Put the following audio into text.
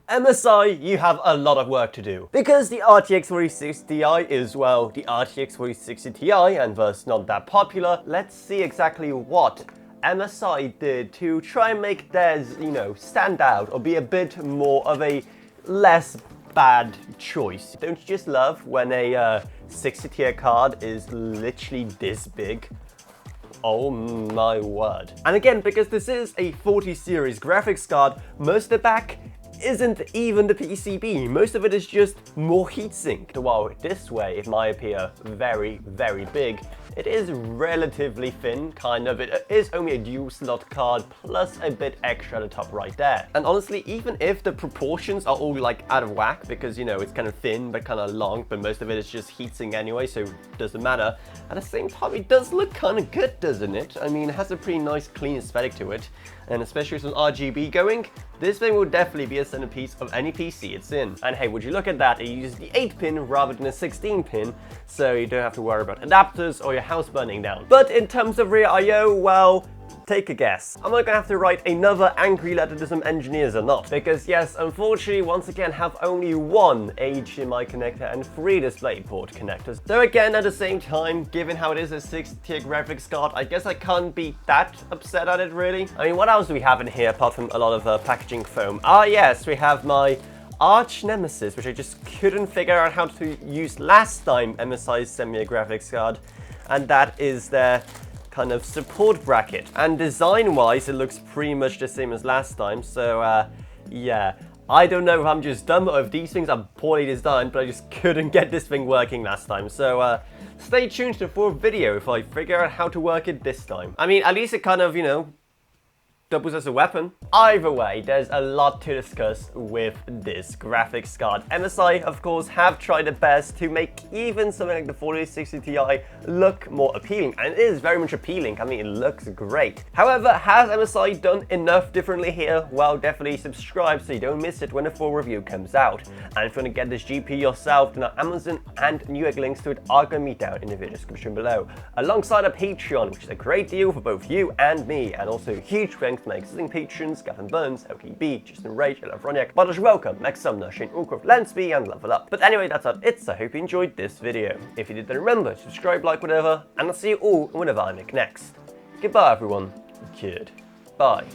MSI, you have a lot of work to do. Because the RTX 4060 Ti is, well, the RTX 4060 Ti and thus not that popular, let's see exactly what MSI did to try and make theirs, stand out or be a bit more of a less bad choice. Don't you just love when a 60 tier card is literally this big? Oh my word. And again, because this is a 40 series graphics card, most of the back isn't even the PCB. Most of it is just more heatsink. While this way it might appear very, very big, it is relatively thin, kind of. It is only a dual slot card plus a bit extra at the top right there. And honestly, even if the proportions are all like out of whack, because it's kind of thin but kind of long, but most of it is just heatsink anyway, so it doesn't matter. At the same time, it does look kind of good, doesn't it? I mean, it has a pretty nice clean aesthetic to it. And especially with some RGB going, this thing will definitely be a centerpiece of any PC it's in. And hey, would you look at that, it uses the 8-pin rather than a 16-pin, so you don't have to worry about adapters or your house burning down. But in terms of rear I/O, well, take a guess. Am I gonna have to write another angry letter to some engineers or not? Because yes, unfortunately, once again, have only one HDMI connector and 3 DisplayPort connectors. Though again, at the same time, given how it is a 6-tier graphics card, I guess I can't be that upset at it really. I mean, what else do we have in here apart from a lot of packaging foam? Ah yes, we have my arch nemesis, which I just couldn't figure out how to use last time MSI sent me a graphics card, and that is their kind of support bracket. And design-wise, it looks pretty much the same as last time, so yeah. I don't know if I'm just dumb or if these things are poorly designed, but I just couldn't get this thing working last time, so stay tuned to the fourth video if I figure out how to work it this time. I mean, at least it kind of, doubles as a weapon. Either way, there's a lot to discuss with this graphics card. MSI, of course, have tried their best to make even something like the 4060 Ti look more appealing, and it is very much appealing. I mean, it looks great. However, has MSI done enough differently here? Well, definitely subscribe so you don't miss it when the full review comes out. And if you want to get this GPU yourself, then our Amazon and Newegg links to it are going to be down in the video description below, alongside a Patreon, which is a great deal for both you and me, and also huge thanks to my existing patrons, Gavin Burns, LKB, Justin Rage, Ella Vroniak, Bartosz Welcome, Max Sumner, Shane Allcroft, Lansby, and Level Up. But anyway, that's about it, so I hope you enjoyed this video. If you did, then remember, subscribe, like, whatever, and I'll see you all whenever I make next. Goodbye, everyone. Goodbye.